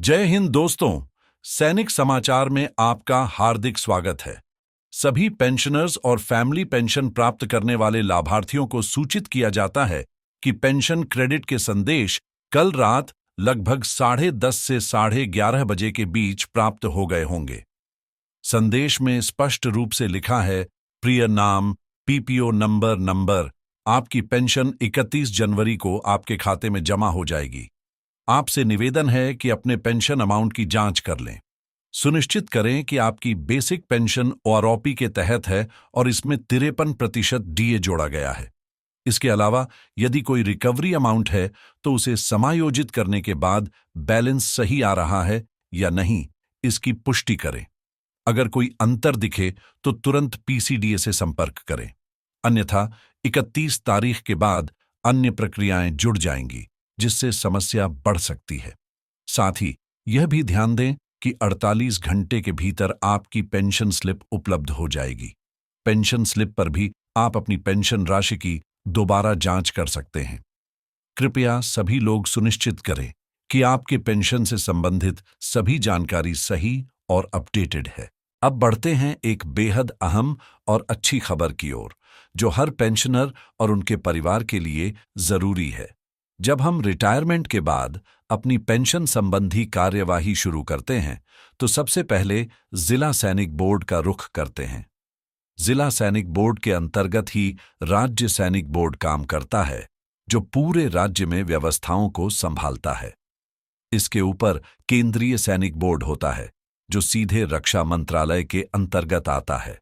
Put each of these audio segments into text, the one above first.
जय हिंद दोस्तों। सैनिक समाचार में आपका हार्दिक स्वागत है। सभी पेंशनर्स और फैमिली पेंशन प्राप्त करने वाले लाभार्थियों को सूचित किया जाता है कि पेंशन क्रेडिट के संदेश कल रात लगभग 10:30 से 11:30 बजे के बीच प्राप्त हो गए होंगे। संदेश में स्पष्ट रूप से लिखा है, प्रिय नाम, पीपीओ नंबर, आपकी पेंशन 31 जनवरी को आपके खाते में जमा हो जाएगी। आपसे निवेदन है कि अपने पेंशन अमाउंट की जांच कर लें। सुनिश्चित करें कि आपकी बेसिक पेंशन ओआरओपी के तहत है और इसमें 53% डीए जोड़ा गया है। इसके अलावा यदि कोई रिकवरी अमाउंट है तो उसे समायोजित करने के बाद बैलेंस सही आ रहा है या नहीं, इसकी पुष्टि करें। अगर कोई अंतर दिखे तो तुरंत पीसीडीए से संपर्क करें, अन्यथा 31 तारीख के बाद अन्य प्रक्रियाएं जुड़ जाएंगी, जिससे समस्या बढ़ सकती है। साथ ही यह भी ध्यान दें कि 48 घंटे के भीतर आपकी पेंशन स्लिप उपलब्ध हो जाएगी। पेंशन स्लिप पर भी आप अपनी पेंशन राशि की दोबारा जांच कर सकते हैं। कृपया सभी लोग सुनिश्चित करें कि आपके पेंशन से संबंधित सभी जानकारी सही और अपडेटेड है। अब बढ़ते हैं एक बेहद अहम और अच्छी खबर की ओर, जो हर पेंशनर और उनके परिवार के लिए जरूरी है। जब हम रिटायरमेंट के बाद अपनी पेंशन संबंधी कार्यवाही शुरू करते हैं तो सबसे पहले जिला सैनिक बोर्ड का रुख करते हैं। जिला सैनिक बोर्ड के अंतर्गत ही राज्य सैनिक बोर्ड काम करता है, जो पूरे राज्य में व्यवस्थाओं को संभालता है। इसके ऊपर केंद्रीय सैनिक बोर्ड होता है, जो सीधे रक्षा मंत्रालय के अंतर्गत आता है।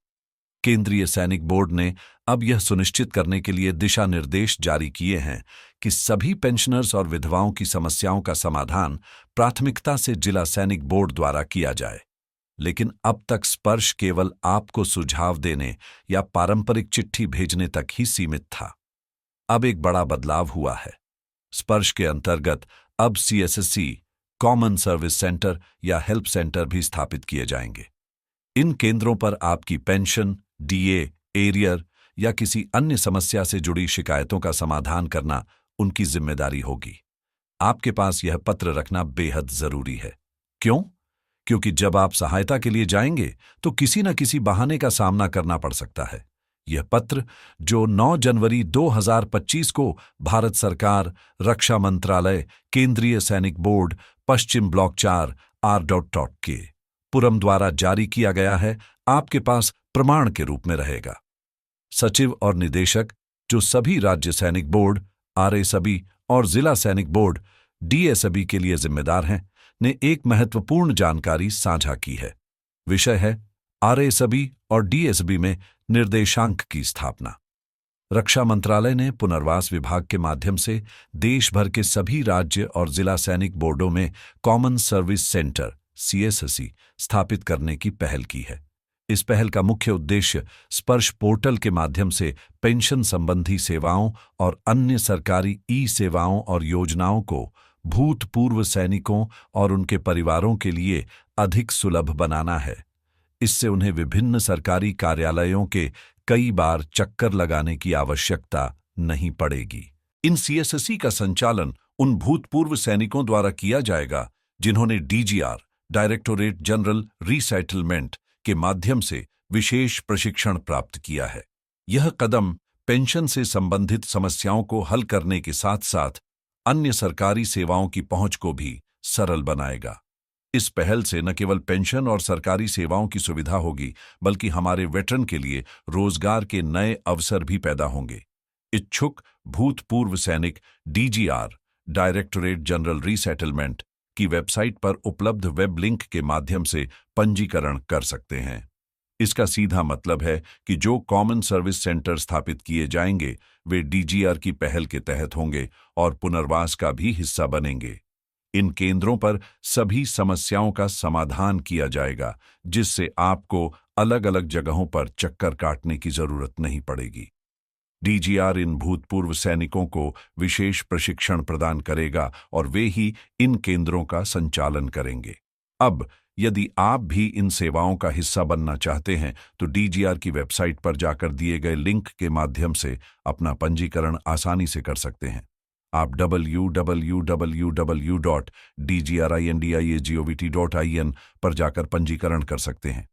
केंद्रीय सैनिक बोर्ड ने अब यह सुनिश्चित करने के लिए दिशा निर्देश जारी किए हैं कि सभी पेंशनर्स और विधवाओं की समस्याओं का समाधान प्राथमिकता से जिला सैनिक बोर्ड द्वारा किया जाए। लेकिन अब तक स्पर्श केवल आपको सुझाव देने या पारंपरिक चिट्ठी भेजने तक ही सीमित था। अब एक बड़ा बदलाव हुआ है। स्पर्श के अंतर्गत अब सीएससी, कॉमन सर्विस सेंटर या हेल्प सेंटर भी स्थापित किए जाएंगे। इन केंद्रों पर आपकी पेंशन, डीए, एरियर या किसी अन्य समस्या से जुड़ी शिकायतों का समाधान करना उनकी जिम्मेदारी होगी। आपके पास यह पत्र रखना बेहद जरूरी है। क्यों? क्योंकि जब आप सहायता के लिए जाएंगे तो किसी न किसी बहाने का सामना करना पड़ सकता है। यह पत्र, जो 9 जनवरी 2025 को भारत सरकार, रक्षा मंत्रालय, केंद्रीय सैनिक बोर्ड, पश्चिम ब्लॉक 4 R.के पुरम द्वारा जारी किया गया है, आपके पास प्रमाण के रूप में रहेगा। सचिव और निदेशक, जो सभी राज्य सैनिक बोर्ड, आरएसबी और जिला सैनिक बोर्ड, डीएसबी के लिए जिम्मेदार हैं, ने एक महत्वपूर्ण जानकारी साझा की है। विषय है आरएसबी और डीएसबी में निर्देशांक की स्थापना। रक्षा मंत्रालय ने पुनर्वास विभाग के माध्यम से देश भर के सभी राज्य और जिला सैनिक बोर्डों में कॉमन सर्विस सेंटर सीएससी स्थापित करने की पहल की है। इस पहल का मुख्य उद्देश्य स्पर्श पोर्टल के माध्यम से पेंशन संबंधी सेवाओं और अन्य सरकारी ई सेवाओं और योजनाओं को भूतपूर्व सैनिकों और उनके परिवारों के लिए अधिक सुलभ बनाना है। इससे उन्हें विभिन्न सरकारी कार्यालयों के कई बार चक्कर लगाने की आवश्यकता नहीं पड़ेगी। इन सीएससी का संचालन उन भूतपूर्व सैनिकों द्वारा किया जाएगा जिन्होंने डीजीआर, डायरेक्टोरेट जनरल रीसेटलमेंट के माध्यम से विशेष प्रशिक्षण प्राप्त किया है। यह कदम पेंशन से संबंधित समस्याओं को हल करने के साथ साथ अन्य सरकारी सेवाओं की पहुंच को भी सरल बनाएगा। इस पहल से न केवल पेंशन और सरकारी सेवाओं की सुविधा होगी, बल्कि हमारे वेटरन के लिए रोजगार के नए अवसर भी पैदा होंगे। इच्छुक भूतपूर्व सैनिक डीजीआर, डायरेक्टोरेट जनरल रीसेटलमेंट की वेबसाइट पर उपलब्ध वेब लिंक के माध्यम से पंजीकरण कर सकते हैं। इसका सीधा मतलब है कि जो कॉमन सर्विस सेंटर स्थापित किए जाएंगे वे डीजीआर की पहल के तहत होंगे और पुनर्वास का भी हिस्सा बनेंगे। इन केंद्रों पर सभी समस्याओं का समाधान किया जाएगा, जिससे आपको अलग अलग जगहों पर चक्कर काटने की जरूरत नहीं पड़ेगी। डीजीआर इन भूतपूर्व सैनिकों को विशेष प्रशिक्षण प्रदान करेगा और वे ही इन केंद्रों का संचालन करेंगे। अब यदि आप भी इन सेवाओं का हिस्सा बनना चाहते हैं तो डीजीआर की वेबसाइट पर जाकर दिए गए लिंक के माध्यम से अपना पंजीकरण आसानी से कर सकते हैं। आप www.dgrindiagovat.in पर जाकर पंजीकरण कर सकते हैं।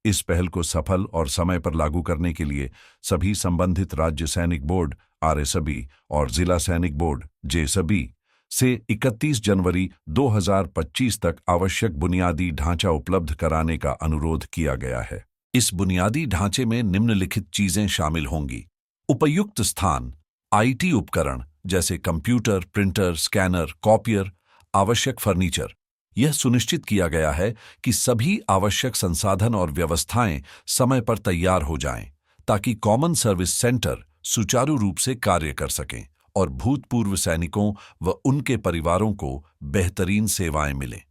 इस पहल को सफल और समय पर लागू करने के लिए सभी संबंधित राज्य सैनिक बोर्ड आरएसबी और जिला सैनिक बोर्ड जेएसबी से 31 जनवरी 2025 तक आवश्यक बुनियादी ढांचा उपलब्ध कराने का अनुरोध किया गया है। इस बुनियादी ढांचे में निम्नलिखित चीजें शामिल होंगी: उपयुक्त स्थान, आईटी उपकरण जैसे कंप्यूटर, प्रिंटर, स्कैनर, कॉपियर, आवश्यक फर्नीचर। यह सुनिश्चित किया गया है कि सभी आवश्यक संसाधन और व्यवस्थाएं समय पर तैयार हो जाएं, ताकि कॉमन सर्विस सेंटर सुचारू रूप से कार्य कर सकें और भूतपूर्व सैनिकों व उनके परिवारों को बेहतरीन सेवाएं मिलें।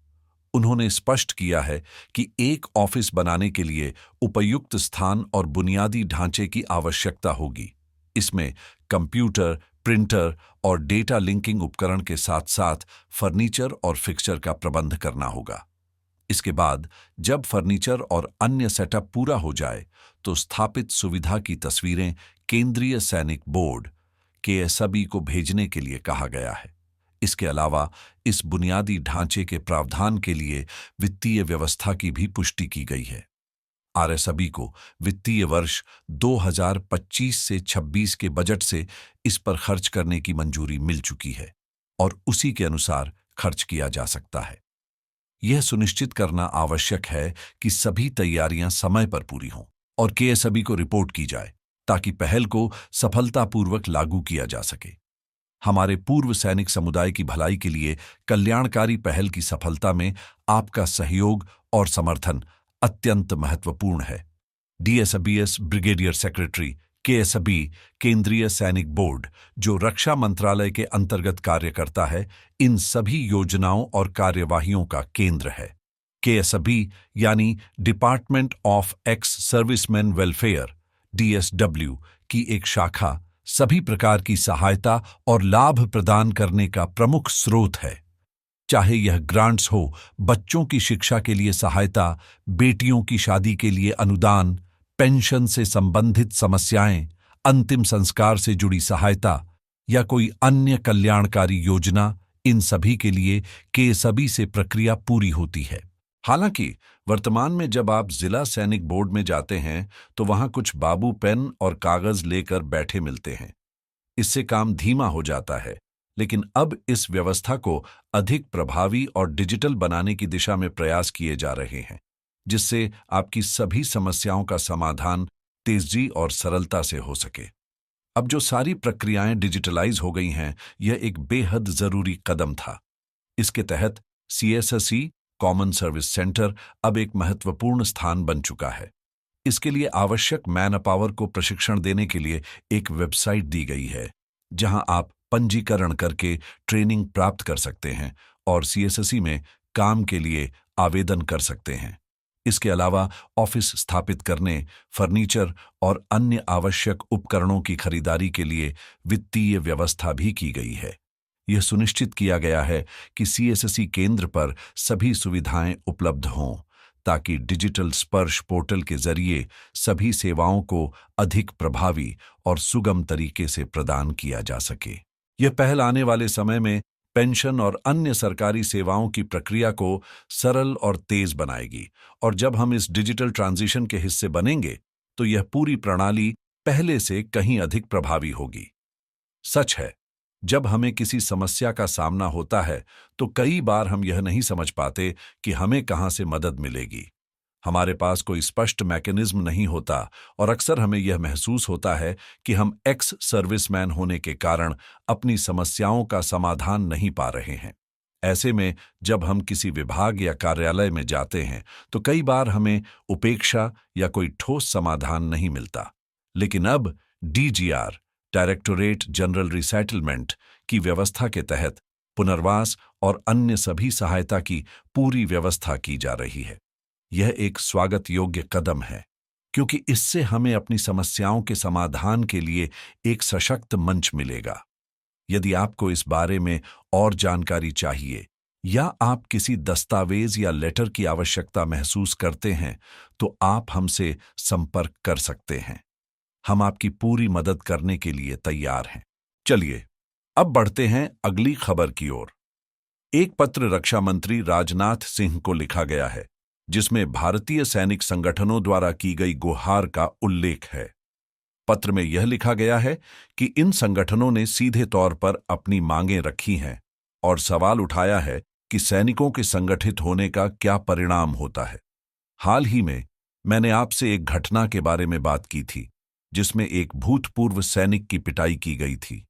उन्होंने स्पष्ट किया है कि एक ऑफिस बनाने के लिए उपयुक्त स्थान और बुनियादी ढांचे की आवश्यकता होगी। इसमें कंप्यूटर, प्रिंटर और डेटा लिंकिंग उपकरण के साथ साथ फर्नीचर और फिक्सचर का प्रबंध करना होगा। इसके बाद जब फर्नीचर और अन्य सेटअप पूरा हो जाए तो स्थापित सुविधा की तस्वीरें केंद्रीय सैनिक बोर्ड केएसबी को भेजने के लिए कहा गया है। इसके अलावा इस बुनियादी ढांचे के प्रावधान के लिए वित्तीय व्यवस्था की भी पुष्टि की गई है। आरएसबी को वित्तीय वर्ष 2025 से 26 के बजट से इस पर खर्च करने की मंजूरी मिल चुकी है और उसी के अनुसार खर्च किया जा सकता है। यह सुनिश्चित करना आवश्यक है कि सभी तैयारियां समय पर पूरी हों और केएसबी को रिपोर्ट की जाए, ताकि पहल को सफलतापूर्वक लागू किया जा सके। हमारे पूर्व सैनिक समुदाय की भलाई के लिए कल्याणकारी पहल की सफलता में आपका सहयोग और समर्थन अत्यंत महत्वपूर्ण है। डीएसबीएस ब्रिगेडियर सेक्रेटरी केएसबी केंद्रीय सैनिक बोर्ड, जो रक्षा मंत्रालय के अंतर्गत कार्य करता है, इन सभी योजनाओं और कार्यवाहियों का केंद्र है। केएसबी यानी department of ex serviceman welfare DSW की एक शाखा सभी प्रकार की सहायता और लाभ प्रदान करने का प्रमुख स्रोत है। चाहे यह ग्रांट्स हो, बच्चों की शिक्षा के लिए सहायता, बेटियों की शादी के लिए अनुदान, पेंशन से संबंधित समस्याएं, अंतिम संस्कार से जुड़ी सहायता या कोई अन्य कल्याणकारी योजना, इन सभी के लिए केएसबी से प्रक्रिया पूरी होती है। हालांकि वर्तमान में जब आप जिला सैनिक बोर्ड में जाते हैं तो वहां कुछ बाबू पेन और कागज लेकर बैठे मिलते हैं। इससे काम धीमा हो जाता है, लेकिन अब इस व्यवस्था को अधिक प्रभावी और डिजिटल बनाने की दिशा में प्रयास किए जा रहे हैं, जिससे आपकी सभी समस्याओं का समाधान तेजी और सरलता से हो सके। अब जो सारी प्रक्रियाएं डिजिटलाइज हो गई हैं, यह एक बेहद जरूरी कदम था। इसके तहत सीएससी कॉमन सर्विस सेंटर अब एक महत्वपूर्ण स्थान बन चुका है। इसके लिए आवश्यक मैन पावर को प्रशिक्षण देने के लिए एक वेबसाइट दी गई है, जहां आप पंजीकरण करके ट्रेनिंग प्राप्त कर सकते हैं और सीएससी में काम के लिए आवेदन कर सकते हैं। इसके अलावा ऑफिस स्थापित करने, फर्नीचर और अन्य आवश्यक उपकरणों की खरीदारी के लिए वित्तीय व्यवस्था भी की गई है। यह सुनिश्चित किया गया है कि सीएससी केंद्र पर सभी सुविधाएं उपलब्ध हों, ताकि डिजिटल स्पर्श पोर्टल के जरिए सभी सेवाओं को अधिक प्रभावी और सुगम तरीके से प्रदान किया जा सके। यह पहल आने वाले समय में पेंशन और अन्य सरकारी सेवाओं की प्रक्रिया को सरल और तेज बनाएगी, और जब हम इस डिजिटल ट्रांजिशन के हिस्से बनेंगे तो यह पूरी प्रणाली पहले से कहीं अधिक प्रभावी होगी। सच है, जब हमें किसी समस्या का सामना होता है तो कई बार हम यह नहीं समझ पाते कि हमें कहां से मदद मिलेगी। हमारे पास कोई स्पष्ट मैकेनिज्म नहीं होता और अक्सर हमें यह महसूस होता है कि हम एक्स सर्विसमैन होने के कारण अपनी समस्याओं का समाधान नहीं पा रहे हैं। ऐसे में जब हम किसी विभाग या कार्यालय में जाते हैं तो कई बार हमें उपेक्षा या कोई ठोस समाधान नहीं मिलता। लेकिन अब डीजीआर डायरेक्टोरेट जनरल रिसेटलमेंट की व्यवस्था के तहत पुनर्वास और अन्य सभी सहायता की पूरी व्यवस्था की जा रही है। यह एक स्वागत योग्य कदम है, क्योंकि इससे हमें अपनी समस्याओं के समाधान के लिए एक सशक्त मंच मिलेगा। यदि आपको इस बारे में और जानकारी चाहिए या आप किसी दस्तावेज या लेटर की आवश्यकता महसूस करते हैं तो आप हमसे संपर्क कर सकते हैं। हम आपकी पूरी मदद करने के लिए तैयार हैं। चलिए अब बढ़ते हैं अगली खबर की ओर। एक पत्र रक्षा मंत्री राजनाथ सिंह को लिखा गया है, जिसमें भारतीय सैनिक संगठनों द्वारा की गई गुहार का उल्लेख है। पत्र में यह लिखा गया है कि इन संगठनों ने सीधे तौर पर अपनी मांगें रखी हैं और सवाल उठाया है कि सैनिकों के संगठित होने का क्या परिणाम होता है। हाल ही में मैंने आपसे एक घटना के बारे में बात की थी, जिसमें एक भूतपूर्व सैनिक की पिटाई की गई थी।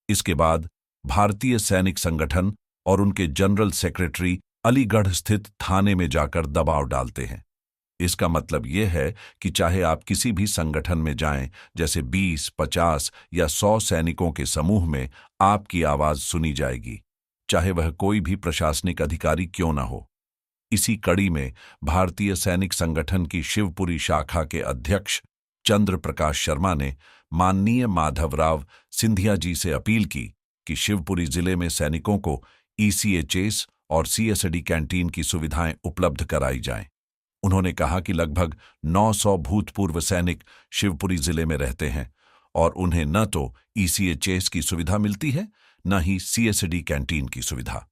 इसके बाद भारतीय सैनिक संगठन और उनके जनरल सेक्रेटरी अलीगढ़ स्थित थाने में जाकर दबाव डालते हैं। इसका मतलब यह है कि चाहे आप किसी भी संगठन में जाएं, जैसे 20, 50 या 100 सैनिकों के समूह में, आपकी आवाज सुनी जाएगी, चाहे वह कोई भी प्रशासनिक अधिकारी क्यों न हो। इसी कड़ी में भारतीय सैनिक संगठन की शिवपुरी शाखा के अध्यक्ष चंद्र प्रकाश शर्मा ने माननीय माधवराव सिंधिया जी से अपील की कि शिवपुरी जिले में सैनिकों को ECHS और CSD कैंटीन की सुविधाएं उपलब्ध कराई जाएं। उन्होंने कहा कि लगभग 900 भूतपूर्व सैनिक शिवपुरी जिले में रहते हैं और उन्हें न तो ECHS की सुविधा मिलती है, न ही CSD कैंटीन की सुविधा।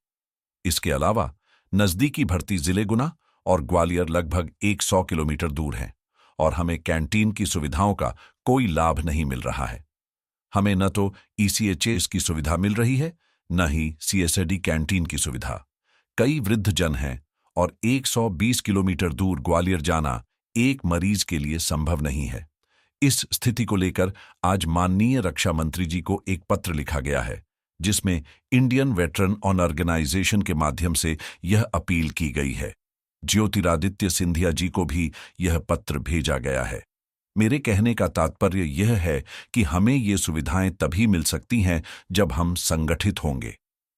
इसके अलावा नजदीकी भर्ती जिले गुना और ग्वालियर लगभग 100 किलोमीटर दूर हैं और हमें कैंटीन की सुविधाओं का कोई लाभ नहीं मिल रहा है। हमें न तो ECHS की सुविधा मिल रही है, न ही CSD कैंटीन की सुविधा। कई वृद्ध जन हैं और 120 किलोमीटर दूर ग्वालियर जाना एक मरीज के लिए संभव नहीं है। इस स्थिति को लेकर आज माननीय रक्षा मंत्री जी को एक पत्र लिखा गया है, जिसमें इंडियन वेटरन ऑन ऑर्गेनाइजेशन के माध्यम से यह अपील की गई है। ज्योतिरादित्य सिंधिया जी को भी यह पत्र भेजा गया है। मेरे कहने का तात्पर्य यह है कि हमें ये सुविधाएं तभी मिल सकती हैं जब हम संगठित होंगे।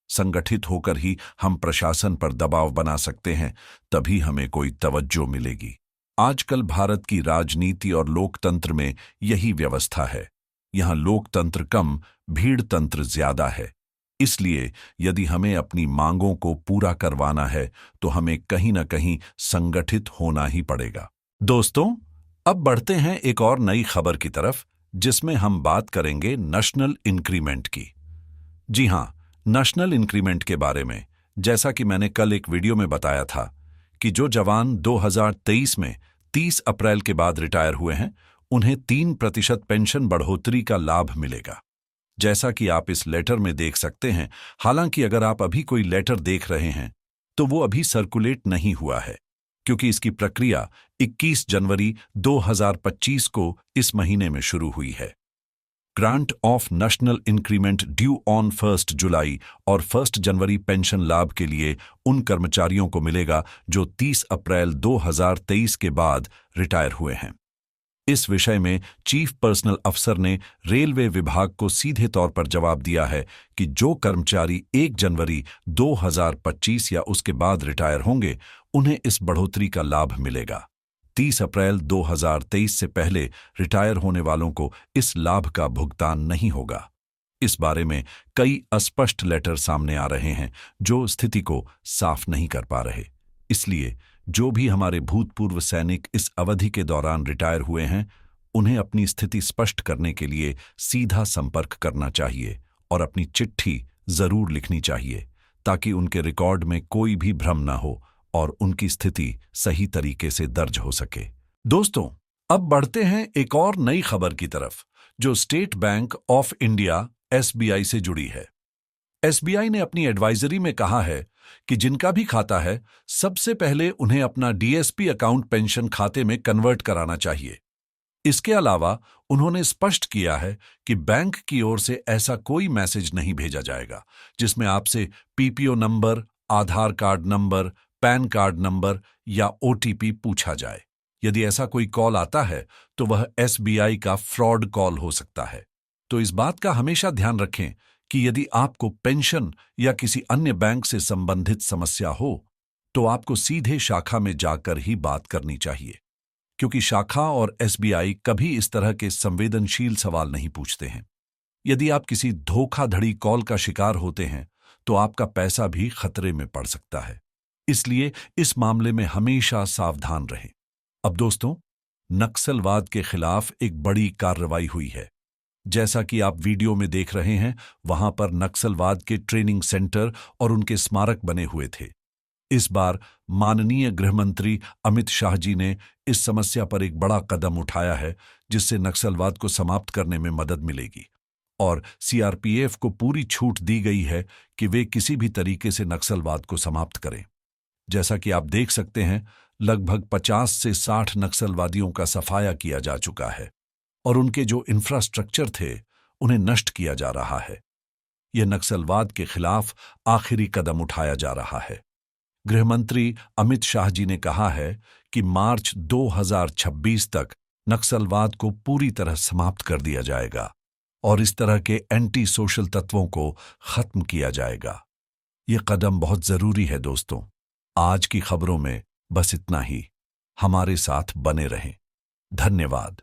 संगठित होकर ही हम प्रशासन पर दबाव बना सकते हैं, तभी हमें कोई तवज्जो मिलेगी। आजकल भारत की राजनीति और लोकतंत्र में यही व्यवस्था है। यहाँ लोकतंत्र कम, भीड़ तंत्र ज्यादा है। इसलिए यदि हमें अपनी मांगों को पूरा करवाना है तो हमें कहीं न कहीं संगठित होना ही पड़ेगा। दोस्तों, अब बढ़ते हैं एक और नई खबर की तरफ, जिसमें हम बात करेंगे नेशनल इंक्रीमेंट की। जी हां, नेशनल इंक्रीमेंट के बारे में, जैसा कि मैंने कल एक वीडियो में बताया था कि जो जवान 2023 में 30 अप्रैल के बाद रिटायर हुए हैं, उन्हें 3% पेंशन बढ़ोतरी का लाभ मिलेगा। जैसा कि आप इस लेटर में देख सकते हैं, हालांकि अगर आप अभी कोई लेटर देख रहे हैं तो वो अभी सर्कुलेट नहीं हुआ है, क्योंकि इसकी प्रक्रिया 21 जनवरी 2025 को इस महीने में शुरू हुई है। Grant of national increment due on 1 जुलाई और 1 जनवरी पेंशन लाभ के लिए उन कर्मचारियों को मिलेगा जो 30 अप्रैल 2023 के बाद रिटायर हुए हैं। इस विषय में चीफ पर्सनल अफसर ने रेलवे विभाग को सीधे तौर पर जवाब दिया है कि जो कर्मचारी 1 जनवरी 2025 या उसके बाद रिटायर होंगे, उन्हें इस बढ़ोतरी का लाभ मिलेगा। 30 अप्रैल 2023 से पहले रिटायर होने वालों को इस लाभ का भुगतान नहीं होगा। इस बारे में कई अस्पष्ट लेटर सामने आ रहे हैं जो स्थिति को साफ नहीं कर पा रहे। इसलिए जो भी हमारे भूतपूर्व सैनिक इस अवधि के दौरान रिटायर हुए हैं, उन्हें अपनी स्थिति स्पष्ट करने के लिए सीधा संपर्क करना चाहिए और अपनी चिट्ठी जरूर लिखनी चाहिए, ताकि उनके रिकॉर्ड में कोई भी भ्रम न हो और उनकी स्थिति सही तरीके से दर्ज हो सके। दोस्तों, अब बढ़ते हैं एक और नई खबर की तरफ, जो state bank of India SBI से जुड़ी है। SBI ने अपनी एडवाइजरी में कहा है कि जिनका भी खाता है, सबसे पहले उन्हें अपना DSP अकाउंट पेंशन खाते में कन्वर्ट कराना चाहिए। इसके अलावा उन्होंने स्पष्ट किया है कि बैंक की ओर से ऐसा कोई मैसेज नहीं भेजा जाएगा जिसमें आपसे PPO number, Aadhaar card number, PAN card number या OTP पूछा जाए। यदि ऐसा कोई कॉल आता है तो वह SBI का फ्रॉड कॉल हो सकता है। तो इस बात का हमेशा ध्यान रखें कि यदि आपको पेंशन या किसी अन्य बैंक से संबंधित समस्या हो तो आपको सीधे शाखा में जाकर ही बात करनी चाहिए, क्योंकि शाखा और SBI कभी इस तरह के संवेदनशील सवाल नहीं पूछते हैं। यदि आप किसी धोखाधड़ी कॉल का शिकार होते हैं तो आपका पैसा भी खतरे में पड़ सकता है। इसलिए इस मामले में हमेशा सावधान रहें। अब दोस्तों, नक्सलवाद के खिलाफ एक बड़ी कार्रवाई हुई है। जैसा कि आप वीडियो में देख रहे हैं, वहां पर नक्सलवाद के ट्रेनिंग सेंटर और उनके स्मारक बने हुए थे। इस बार माननीय गृहमंत्री अमित शाह जी ने इस समस्या पर एक बड़ा कदम उठाया है, जिससे नक्सलवाद को समाप्त करने में मदद मिलेगी। और सीआरपीएफ को पूरी छूट दी गई है कि वे किसी भी तरीके से नक्सलवाद को समाप्त करें। जैसा कि आप देख सकते हैं, लगभग 50 से 60 नक्सलवादियों का सफाया किया जा चुका है और उनके जो इंफ्रास्ट्रक्चर थे, उन्हें नष्ट किया जा रहा है। यह नक्सलवाद के खिलाफ आखिरी कदम उठाया जा रहा है। गृहमंत्री अमित शाह जी ने कहा है कि मार्च 2026 तक नक्सलवाद को पूरी तरह समाप्त कर दिया जाएगा और इस तरह के एंटी सोशल तत्वों को खत्म किया जाएगा। यह कदम बहुत जरूरी है दोस्तों। आज की खबरों में बस इतना ही। हमारे साथ बने रहें। धन्यवाद।